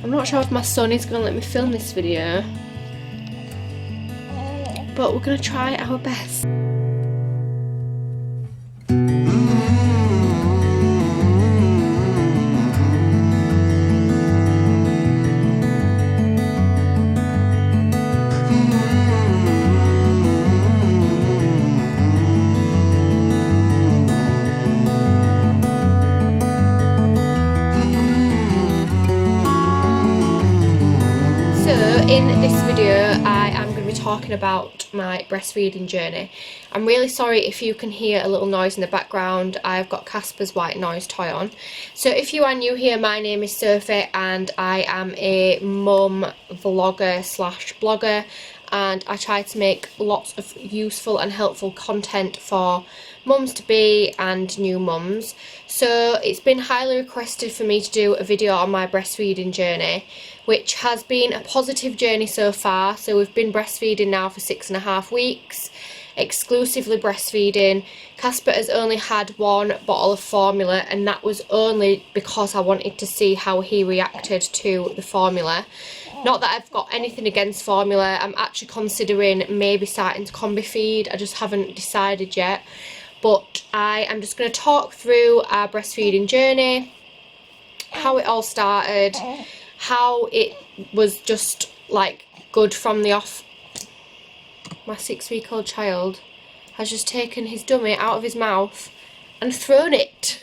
I'm not sure if my son is going to let me film this video, but we're going to try our best. In this video I am going to be talking about my breastfeeding journey. I'm really sorry if you can hear a little noise in the background. I've got Casper's white noise toy on. So if you are new here, my name is Sophie and I am a mum vlogger slash blogger, and I try to make lots of useful and helpful content for mums to be and new mums. So it's been highly requested for me to do a video on my breastfeeding journey, which has been a positive journey so far. So we've been breastfeeding now for 6.5 weeks, exclusively breastfeeding. Casper has only had one bottle of formula, and that was only because I wanted to see how he reacted to the formula. Not that I've got anything against formula. I'm actually considering maybe starting to combi feed. I just haven't decided yet. But I am just going to talk through our breastfeeding journey, how it all started, how it was just like good from the off. My 6-week-old child has just taken his dummy out of his mouth and thrown it.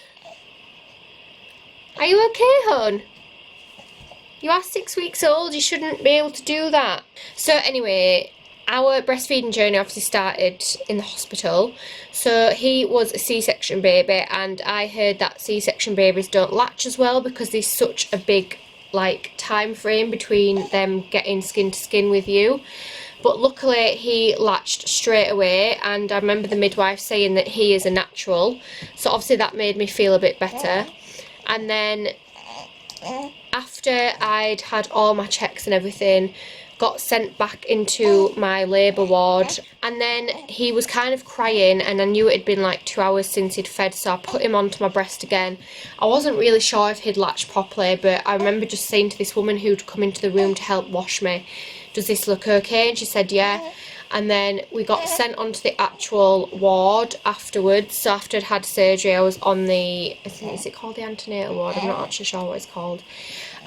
Are you okay, hon? You are 6 weeks old, you shouldn't be able to do that. So anyway, our breastfeeding journey obviously started in the hospital. So he was a C-section baby, and I heard that C-section babies don't latch as well because there's such a big like time frame between them getting skin to skin with you. But luckily he latched straight away, and I remember the midwife saying that he is a natural, so obviously that made me feel a bit better. And then after I'd had all my checks and everything, got sent back into my labour ward, and then he was kind of crying, and I knew it had been like 2 hours since he'd fed, so I put him onto my breast again. I wasn't really sure if he'd latched properly, but I remember just saying to this woman who'd come into the room to help wash me, "Does this look okay?" And she said yeah. And then we got sent onto the actual ward afterwards. So after I'd had surgery, I was on the, I think, is it called the antenatal ward? I'm not actually sure what it's called.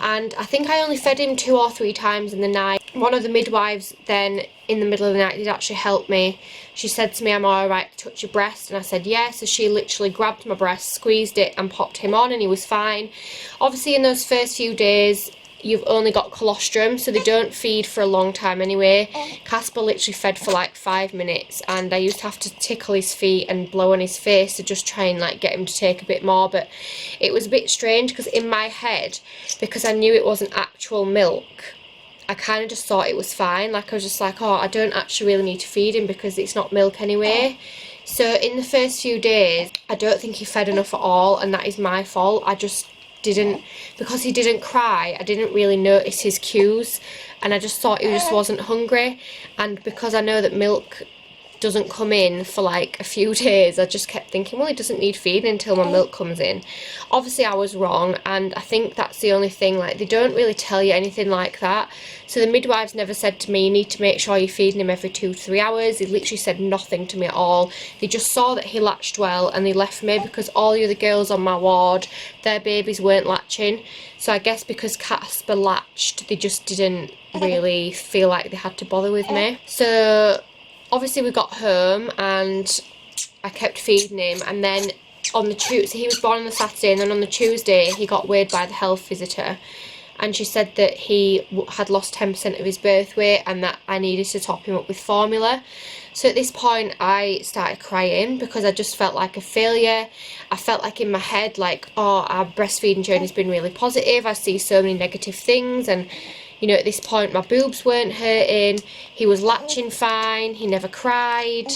And I think I only fed him 2 or 3 times in the night. One of the midwives then, in the middle of the night, did actually help me. She said to me, "Am I alright to touch your breast?" And I said yes. So she literally grabbed my breast, squeezed it and popped him on, and he was fine. Obviously in those first few days, you've only got colostrum, so they don't feed for a long time anyway. Casper literally fed for like 5 minutes, and I used to have to tickle his feet and blow on his face to just try and like get him to take a bit more. But it was a bit strange because in my head, because I knew it wasn't actual milk, I kind of just thought it was fine. Like I was just like, oh, I don't actually really need to feed him because it's not milk anyway. So in the first few days, I don't think he fed enough at all, and that is my fault. I just didn't, because he didn't cry, I didn't really notice his cues, and I just thought he just wasn't hungry. And because I know that milk doesn't come in for like a few days, I just kept thinking, well, he doesn't need feeding until my milk comes in. Obviously I was wrong, and I think that's the only thing, like they don't really tell you anything like that. So the midwives never said to me, you need to make sure you're feeding him every 2 to 3 hours. They literally said nothing to me at all. They just saw that he latched well and they left me, because all the other girls on my ward, their babies weren't latching. So I guess because Casper latched, they just didn't really feel like they had to bother with me. So obviously we got home and I kept feeding him, and then on the Tuesday, so he was born on the Saturday, and then on the Tuesday he got weighed by the health visitor, and she said that he had lost 10% of his birth weight and that I needed to top him up with formula. So at this point I started crying because I just felt like a failure. I felt like in my head, like, oh, our breastfeeding journey has been really positive. I see so many negative things, and you know, at this point my boobs weren't hurting, he was latching fine, he never cried,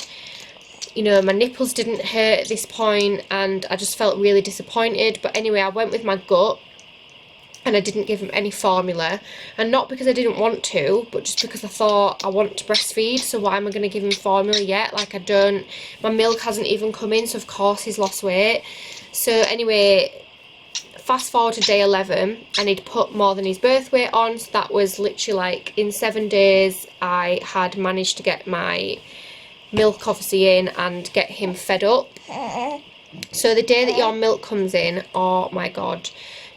you know, my nipples didn't hurt at this point, and I just felt really disappointed. But anyway, I went with my gut and I didn't give him any formula, and not because I didn't want to, but just because I thought I want to breastfeed, so why am I going to give him formula yet? Like, I don't, my milk hasn't even come in, so of course he's lost weight. So anyway, fast forward to day 11 and he'd put more than his birth weight on, so that was literally like in 7 days I had managed to get my milk obviously in and get him fed up. So the day that your milk comes in, oh my god,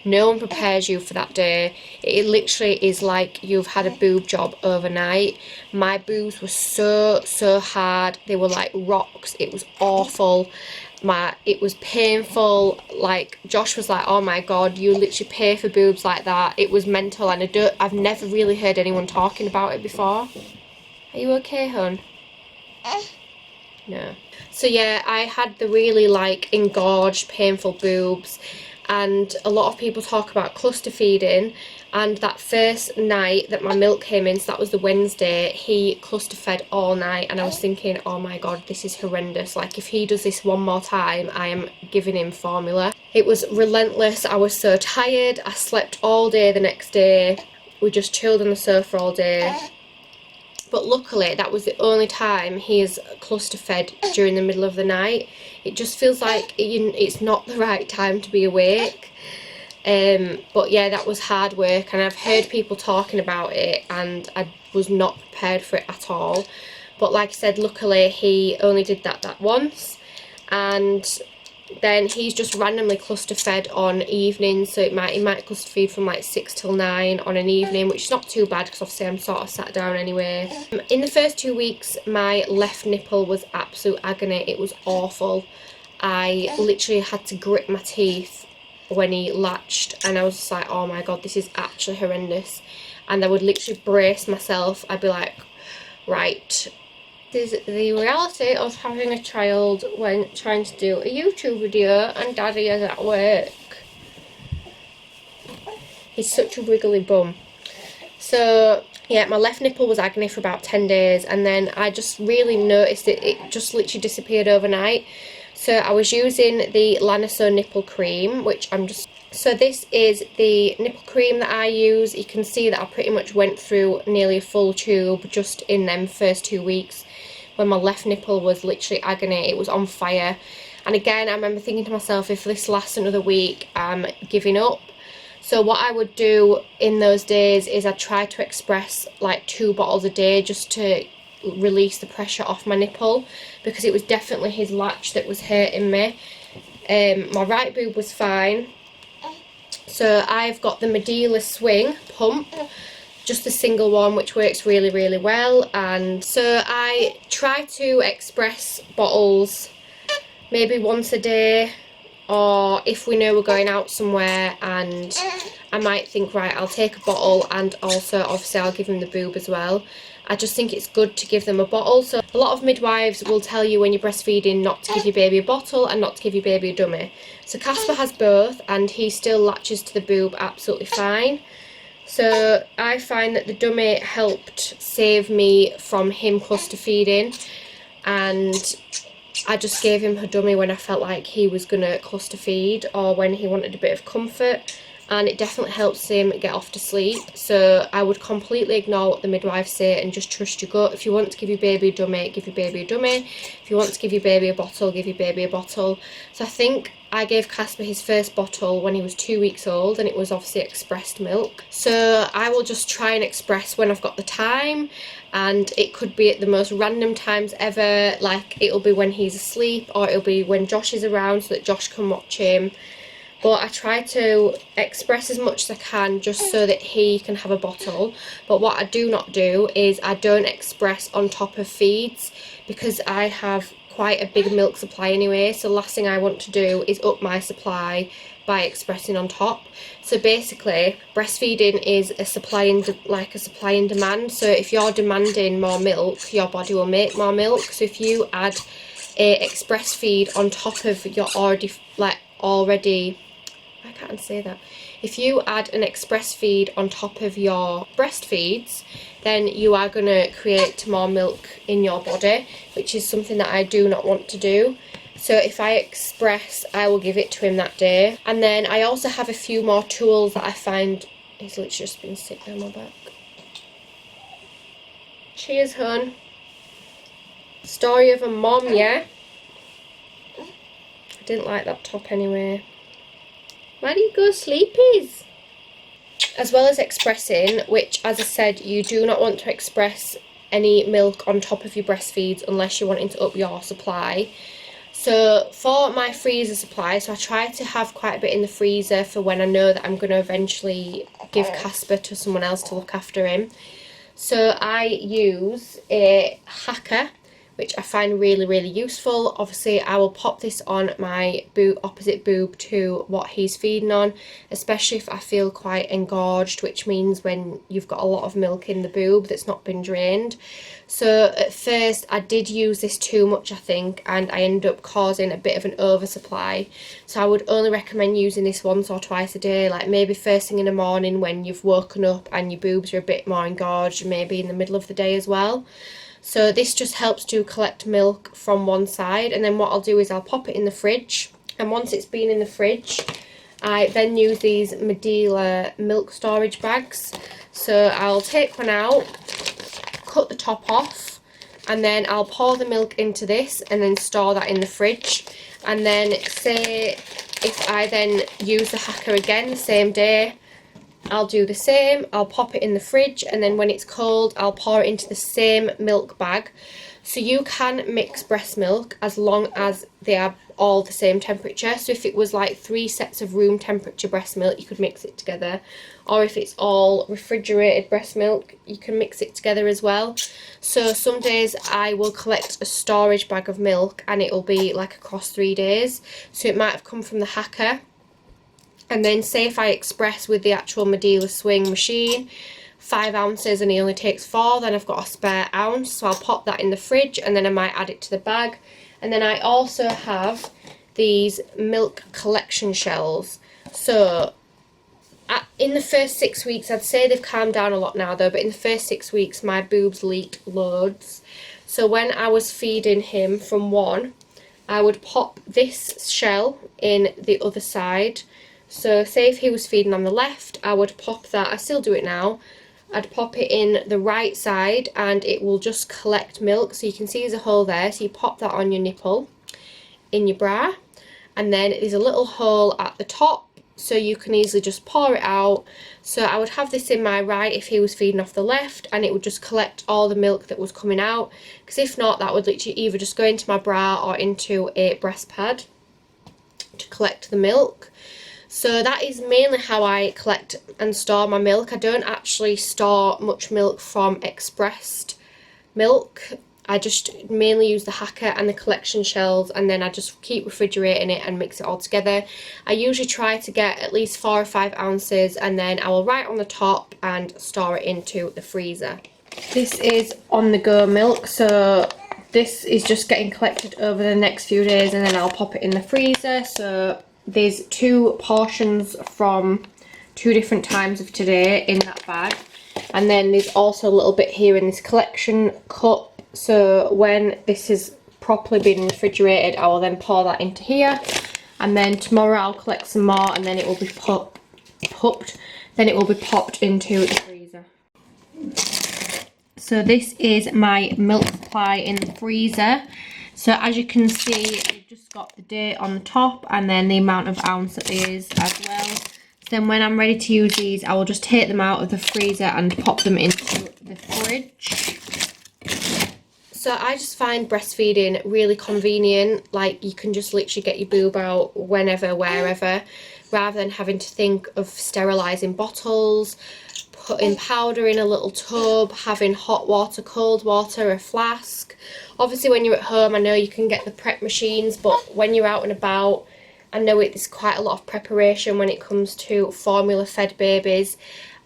no one prepares you for that day. It literally is like you've had a boob job overnight. My boobs were so hard. They were like rocks. It was awful. It was painful. Like Josh was like, oh my god, you literally pay for boobs like that. It was mental, and I've never really heard anyone talking about it before. Are you okay, hon? No. So yeah, I had the really like engorged, painful boobs, and a lot of people talk about cluster feeding, and that first night that my milk came in, so that was the Wednesday, he cluster fed all night, and I was thinking, oh my god, this is horrendous. Like if he does this one more time, I am giving him formula. It was relentless. I was so tired. I slept all day the next day. We just chilled on the sofa all day. But luckily that was the only time he is cluster fed during the middle of the night. It just feels like it's not the right time to be awake. But yeah, that was hard work, and I've heard people talking about it and I was not prepared for it at all. But like I said, luckily he only did that once, and then he's just randomly cluster fed on evenings, so he might cluster feed from like 6 till 9 on an evening, which is not too bad because obviously I'm sort of sat down anyway. In the first 2 weeks my left nipple was absolute agony. It was awful. I literally had to grit my teeth when he latched, and I was just like, oh my god, this is actually horrendous. And I would literally brace myself. I'd be like, right, this is the reality of having a child when trying to do a YouTube video and daddy is at work. He's such a wiggly bum. So yeah, my left nipple was agony for about 10 days, and then I just really noticed it just literally disappeared overnight. So I was using the xoxo nipple cream, which so this is the nipple cream that I use. You can see that I pretty much went through nearly a full tube just in them first 2 weeks when my left nipple was literally agony. It was on fire. And again, I remember thinking to myself, if this lasts another week, I'm giving up. So what I would do in those days is I'd try to express like 2 bottles a day just to release the pressure off my nipple, because it was definitely his latch that was hurting me. My right boob was fine. So I've got the Medela Swing pump, just a single one, which works really, really well. And so I try to express bottles maybe once a day, or if we know we're going out somewhere and I might think, right, I'll take a bottle, and also obviously I'll give him the boob as well. I just think it's good to give them a bottle. So a lot of midwives will tell you when you're breastfeeding not to give your baby a bottle and not to give your baby a dummy. So Casper has both, and he still latches to the boob absolutely fine. So I find that the dummy helped save me from him cluster feeding, and I just gave him her dummy when I felt like he was going to cluster feed or when he wanted a bit of comfort, and it definitely helps him get off to sleep. So I would completely ignore what the midwives say and just trust your gut. If you want to give your baby a dummy, give your baby a dummy. If you want to give your baby a bottle, give your baby a bottle. So I think I gave Casper his first bottle when he was 2 weeks old, and it was obviously expressed milk. So I will just try and express when I've got the time, and it could be at the most random times ever. Like it'll be when he's asleep, or it'll be when Josh is around so that Josh can watch him. But I try to express as much as I can just so that he can have a bottle. But what I do not do is I don't express on top of feeds, because I have quite a big milk supply anyway. So the last thing I want to do is up my supply by expressing on top. So basically, breastfeeding is a supply and demand. So if you're demanding more milk, your body will make more milk. So if you add a express feed on top of your I can't say that. If you add an express feed on top of your breastfeeds, then you are going to create more milk in your body, which is something that I do not want to do. So if I express, I will give it to him that day. And then I also have a few more tools that I find. He's literally just been sitting on my back. Cheers, hon. Story of a mom, yeah? I didn't like that top anyway. Where do you go, sleepies? As well as expressing, which as I said, you do not want to express any milk on top of your breastfeeds unless you're wanting to up your supply. So for my freezer supply, so I try to have quite a bit in the freezer for when I know that I'm going to eventually give Casper to someone else to look after him. So I use a hacker, which I find really, really useful. Obviously, I will pop this on my opposite boob to what he's feeding on, especially if I feel quite engorged, which means when you've got a lot of milk in the boob that's not been drained. So at first I did use this too much, I think, and I ended up causing a bit of an oversupply. So I would only recommend using this once or twice a day, like maybe first thing in the morning when you've woken up and your boobs are a bit more engorged, maybe in the middle of the day as well. So this just helps to collect milk from one side, and then what I'll do is I'll pop it in the fridge, and once it's been in the fridge I then use these Medela milk storage bags. So I'll take one out, cut the top off, and then I'll pour the milk into this and then store that in the fridge. And then say if I then use the hacker again the same day, I'll do the same. I'll pop it in the fridge, and then when it's cold I'll pour it into the same milk bag. So you can mix breast milk as long as they are all the same temperature. So if it was like 3 sets of room temperature breast milk, you could mix it together. Or if it's all refrigerated breast milk, you can mix it together as well. So some days I will collect a storage bag of milk and it will be like across 3 days. So it might have come from the hacker. And then say if I express with the actual Medela swing machine, 5 ounces and he only takes 4, then I've got a spare ounce. So I'll pop that in the fridge and then I might add it to the bag. And then I also have these milk collection shells. So in the first 6 weeks, I'd say they've calmed down a lot now though, but in the first 6 weeks my boobs leaked loads. So when I was feeding him from one, I would pop this shell in the other side. So say if he was feeding on the left, I would pop that, I still do it now, I'd pop it in the right side and it will just collect milk. So you can see there's a hole there, so you pop that on your nipple in your bra, and then there's a little hole at the top so you can easily just pour it out. So I would have this in my right if he was feeding off the left, and it would just collect all the milk that was coming out, because if not that would literally either just go into my bra or into a breast pad to collect the milk. So that is mainly how I collect and store my milk. I don't actually store much milk from expressed milk. I just mainly use the hacker and the collection shells, and then I just keep refrigerating it and mix it all together. I usually try to get at least 4 or 5 ounces, and then I will write on the top and store it into the freezer. This is on the go milk, so this is just getting collected over the next few days and then I'll pop it in the freezer. So there's 2 portions from 2 different times of today in that bag, and then there's also a little bit here in this collection cup. So when this has properly been refrigerated, I will then pour that into here, and then tomorrow I'll collect some more and then it will be popped into the freezer. So this is my milk supply in the freezer. So as you can see, we've just got the date on the top and then the amount of ounce that there is as well. So then when I'm ready to use these, I will just take them out of the freezer and pop them into the fridge. So I just find breastfeeding really convenient. Like, you can just literally get your boob out whenever, wherever, rather than having to think of sterilising bottles, putting powder in a little tub, having hot water, cold water, a flask. Obviously when you're at home, I know you can get the prep machines, but when you're out and about, I know it's quite a lot of preparation when it comes to formula fed babies,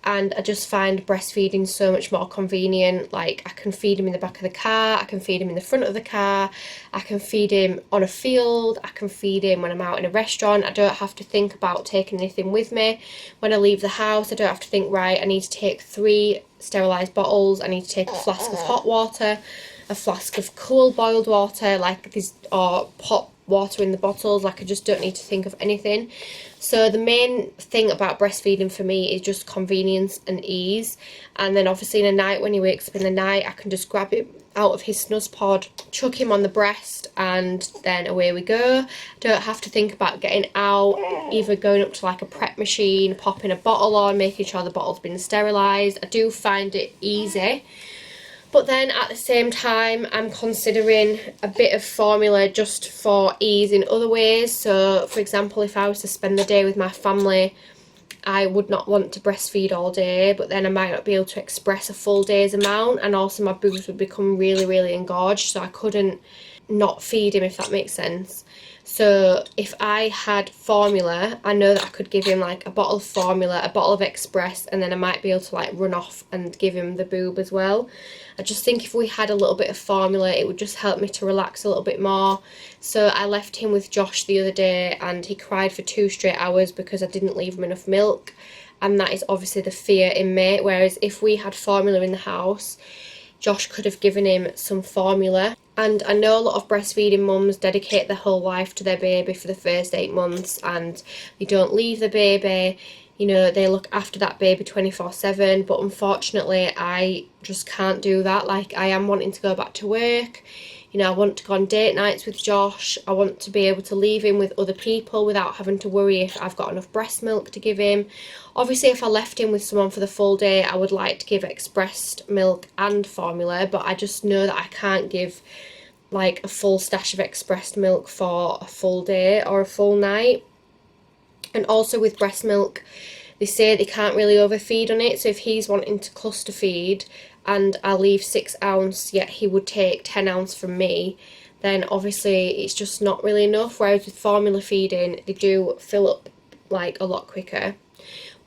and I just find breastfeeding so much more convenient. Like, I can feed him in the back of the car, I can feed him in the front of the car, I can feed him on a field, I can feed him when I'm out in a restaurant. I don't have to think about taking anything with me. When I leave the house, I don't have to think, right, I need to take 3 sterilised bottles, I need to take a flask of hot water, a flask of cool boiled water, like this, or pop water in the bottles. Like, I just don't need to think of anything. So the main thing about breastfeeding for me is just convenience and ease. And then obviously in the night, when he wakes up in the night, I can just grab him out of his snooze pod, chuck him on the breast, and then away we go. Don't have to think about getting out, either going up to like a prep machine, popping a bottle on, making sure the bottle's been sterilised. I do find it easy. But then at the same time, I'm considering a bit of formula just for ease in other ways. So for example, if I was to spend the day with my family, I would not want to breastfeed all day, but then I might not be able to express a full day's amount, and also my boobs would become really, really engorged, so I couldn't not feed him, if that makes sense. So if I had formula, I know that I could give him like a bottle of formula, a bottle of express, and then I might be able to like run off and give him the boob as well. I just think if we had a little bit of formula, it would just help me to relax a little bit more. So I left him with Josh the other day, and he cried for 2 straight hours because I didn't leave him enough milk, and that is obviously the fear in me. Whereas if we had formula in the house, Josh could have given him some formula. And I know a lot of breastfeeding mums dedicate their whole life to their baby for the first 8 months, and they don't leave the baby. You know, they look after that baby 24/7, but unfortunately I just can't do that. Like, I am wanting to go back to work. You know, I want to go on date nights with Josh. I want to be able to leave him with other people without having to worry if I've got enough breast milk to give him. Obviously, if I left him with someone for the full day, I would like to give expressed milk and formula, but I just know that I can't give like a full stash of expressed milk for a full day or a full night. And also with breast milk, they say they can't really overfeed on it. So if he's wanting to cluster feed and I leave 6 ounce, yet he would take 10 ounce from me, then obviously it's just not really enough. Whereas with formula feeding, they do fill up like a lot quicker.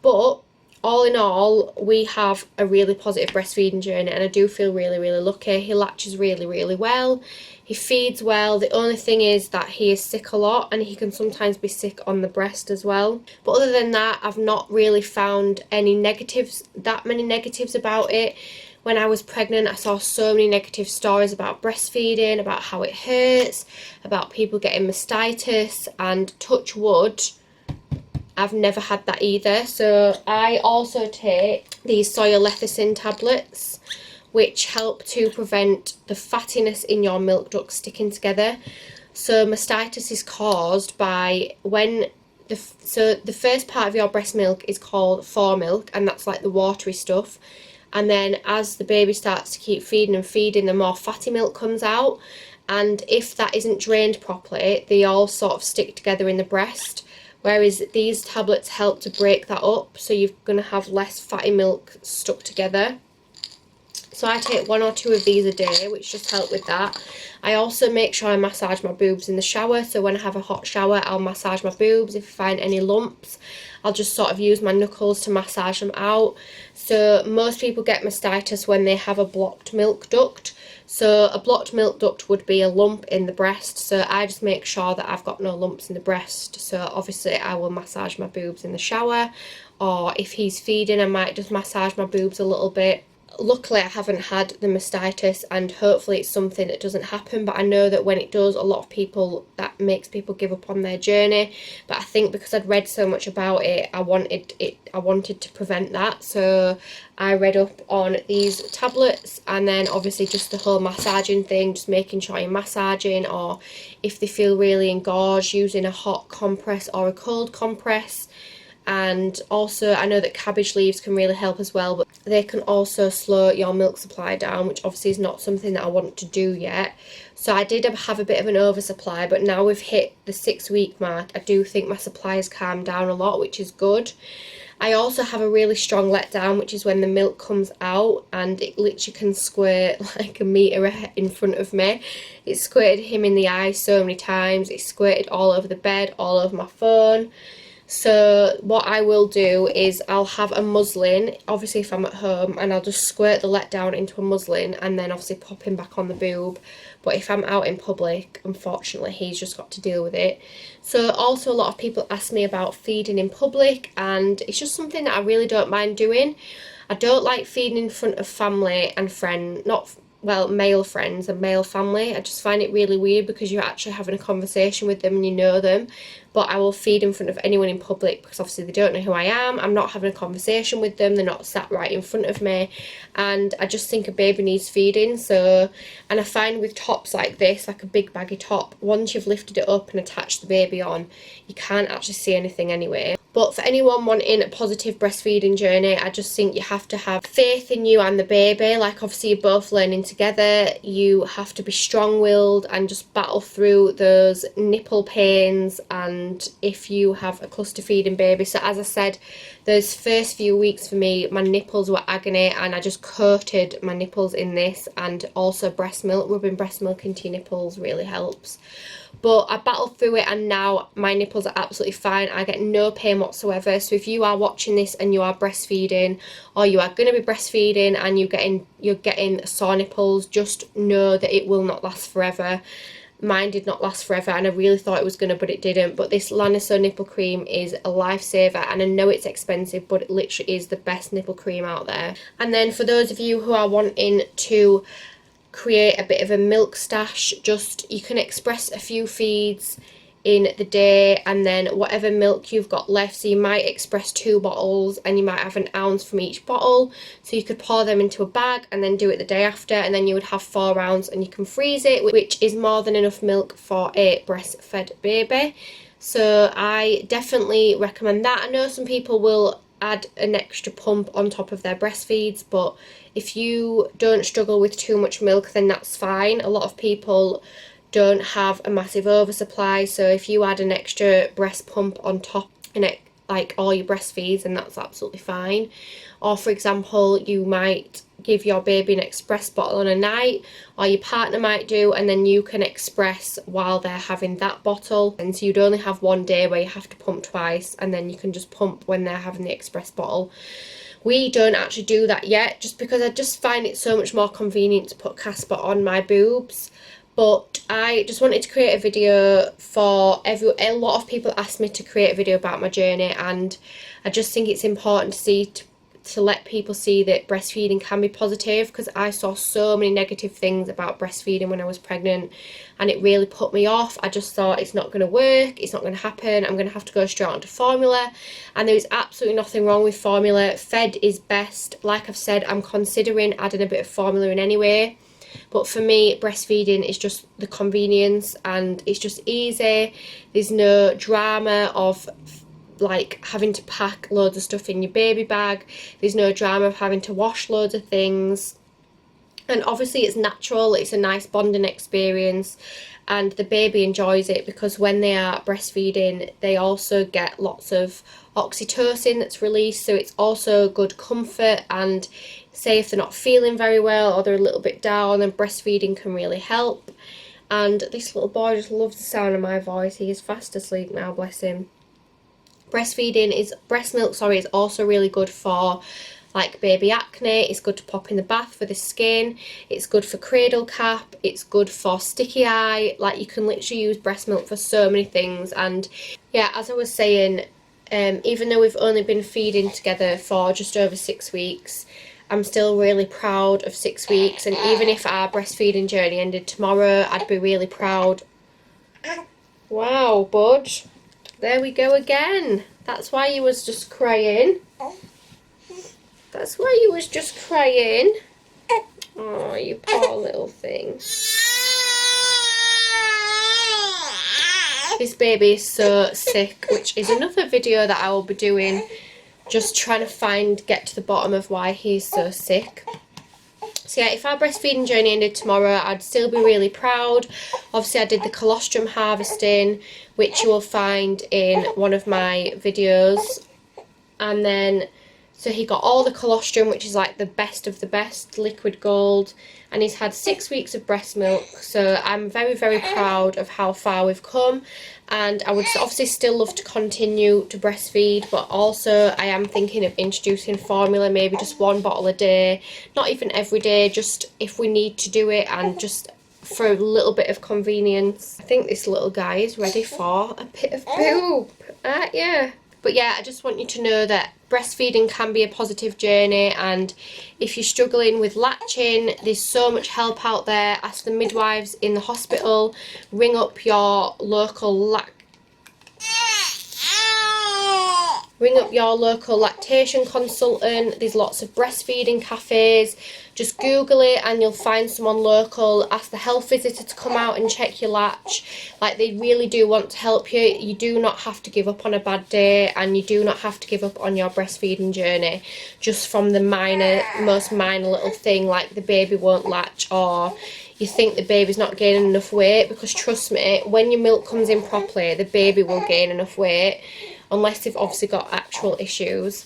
But all in all, we have a really positive breastfeeding journey, and I do feel really, really lucky. He latches really, really well. He feeds well. The only thing is that he is sick a lot, and he can sometimes be sick on the breast as well. But other than that, I've not really found any negatives, that many negatives about it. When I was pregnant, I saw so many negative stories about breastfeeding, about how it hurts, about people getting mastitis, and touch wood, I've never had that either. So I also take these soy lecithin tablets, which help to prevent the fattiness in your milk ducts sticking together. So mastitis is caused by when the first part of your breast milk is called foremilk, and that's like the watery stuff. And then as the baby starts to keep feeding and feeding, the more fatty milk comes out. And if that isn't drained properly, they all sort of stick together in the breast. Whereas these tablets help to break that up, so you're going to have less fatty milk stuck together. So I take 1 or 2 of these a day, which just help with that. I also make sure I massage my boobs in the shower. So when I have a hot shower, I'll massage my boobs. If I find any lumps, I'll just sort of use my knuckles to massage them out. So most people get mastitis when they have a blocked milk duct. So a blocked milk duct would be a lump in the breast. So I just make sure that I've got no lumps in the breast. So obviously I will massage my boobs in the shower. Or if he's feeding, I might just massage my boobs a little bit. Luckily I haven't had the mastitis, and hopefully it's something that doesn't happen, but I know that when it does, a lot of people, that makes people give up on their journey. But I think because I'd read so much about it, I wanted to prevent that. So I read up on these tablets, and then obviously just the whole massaging thing, just making sure you're massaging, or if they feel really engorged, using a hot compress or a cold compress. And also I know that cabbage leaves can really help as well, but they can also slow your milk supply down, which obviously is not something that I want to do yet. So I did have a bit of an oversupply, but now we've hit the 6-week mark, I do think my supply has calmed down a lot, which is good. I also have a really strong letdown, which is when the milk comes out and it literally can squirt like a metre in front of me. It squirted him in the eye so many times, it squirted all over the bed, all over my phone. So what I will do is I'll have a muslin, obviously if I'm at home, and I'll just squirt the letdown into a muslin and then obviously pop him back on the boob. But if I'm out in public, unfortunately he's just got to deal with it. So also a lot of people ask me about feeding in public, and it's just something that I really don't mind doing. I don't like feeding in front of family and friends, well, male friends and male family. I just find it really weird because you're actually having a conversation with them and you know them. But I will feed in front of anyone in public because obviously they don't know who I am. I'm not having a conversation with them. They're not sat right in front of me. And I just think a baby needs feeding. So, and I find with tops like this, like a big baggy top, once you've lifted it up and attached the baby on, you can't actually see anything anyway. But for anyone wanting a positive breastfeeding journey, I just think you have to have faith in you and the baby. Like, obviously you're both learning together. You have to be strong-willed and just battle through those nipple pains, and if you have a cluster feeding baby. So as I said, those first few weeks for me, my nipples were agony, and I just coated my nipples in this, and also breast milk. Rubbing breast milk into your nipples really helps. But I battled through it, and now my nipples are absolutely fine. I get no pain whatsoever. So if you are watching this and you are breastfeeding, or you are going to be breastfeeding and you're getting sore nipples, just know that it will not last forever. Mine did not last forever, and I really thought it was going to, but it didn't. But this Laniso nipple cream is a lifesaver, and I know it's expensive, but it literally is the best nipple cream out there. And then for those of you who are wanting to create a bit of a milk stash, just you can express a few feeds in the day, and then whatever milk you've got left, so you might express 2 bottles and you might have an ounce from each bottle, so you could pour them into a bag and then do it the day after, and then you would have 4 ounces, and you can freeze it, which is more than enough milk for a breastfed baby. So I definitely recommend that. I know some people will add an extra pump on top of their breastfeeds, but if you don't struggle with too much milk, then that's fine. A lot of people don't have a massive oversupply, so if you add an extra breast pump on top and it like all your breastfeeds, then that's absolutely fine. Or for example, you might give your baby an express bottle on a night, or your partner might do, and then you can express while they're having that bottle, and so you'd only have one day where you have to pump twice, and then you can just pump when they're having the express bottle. We don't actually do that yet, just because I just find it so much more convenient to put Casper on my boobs. But I just wanted to create a video for a lot of people asked me to create a video about my journey, and I just think it's important to let people see that breastfeeding can be positive, because I saw so many negative things about breastfeeding when I was pregnant, and it really put me off. I just thought it's not going to work, it's not going to happen, I'm going to have to go straight onto formula, and there is absolutely nothing wrong with formula. Fed is best. Like I've said, I'm considering adding a bit of formula in anyway. But for me, breastfeeding is just the convenience, and it's just easy. There's no drama of like having to pack loads of stuff in your baby bag. There's no drama of having to wash loads of things. And obviously it's natural, it's a nice bonding experience, and the baby enjoys it because when they are breastfeeding, they also get lots of oxytocin that's released, so it's also good comfort. And say if they're not feeling very well or they're a little bit down, then breastfeeding can really help. And this little boy just loves the sound of my voice. He is fast asleep now, bless him. Breast milk is also really good for like baby acne. It's good to pop in the bath for the skin. It's good for cradle cap. It's good for sticky eye. Like, you can literally use breast milk for so many things. And yeah, as I was saying, even though we've only been feeding together for just over 6 weeks, I'm still really proud of 6 weeks. And even if our breastfeeding journey ended tomorrow, I'd be really proud. Wow, bud. There we go again. That's why you was just crying. That's why you was just crying. Oh, you poor little thing. This baby is so sick, which is another video that I will be doing, just trying to get to the bottom of why he's so sick. So yeah, if our breastfeeding journey ended tomorrow, I'd still be really proud. Obviously I did the colostrum harvesting, which you will find in one of my videos. And then, so he got all the colostrum, which is like the best of the best, liquid gold. And he's had 6 weeks of breast milk. So I'm very, very proud of how far we've come. And I would obviously still love to continue to breastfeed, but also I am thinking of introducing formula, maybe just 1 bottle a day, not even every day, just if we need to do it and just for a little bit of convenience. I think this little guy is ready for a bit of poop, aren't you? But yeah, I just want you to know that breastfeeding can be a positive journey, and if you're struggling with latching, there's so much help out there. Ask the midwives in the hospital, ring up your local lactation consultant. There's lots of breastfeeding cafes. Just Google it and you'll find someone local. Ask the health visitor to come out and check your latch. Like, they really do want to help you. You do not have to give up on a bad day, and you do not have to give up on your breastfeeding journey just from the most minor little thing like the baby won't latch, or you think the baby's not gaining enough weight, because trust me, when your milk comes in properly, the baby will gain enough weight, unless they've obviously got actual issues.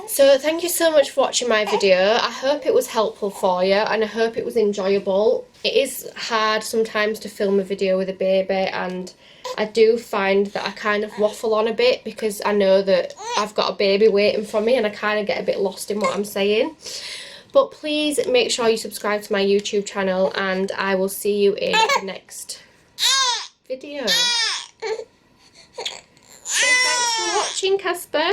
So thank you so much for watching my video. I hope it was helpful for you, and I hope it was enjoyable. It is hard sometimes to film a video with a baby, and I do find that I kind of waffle on a bit because I know that I've got a baby waiting for me and I kind of get a bit lost in what I'm saying. But please make sure you subscribe to my YouTube channel, and I will see you in the next video. So thanks for watching, Casper.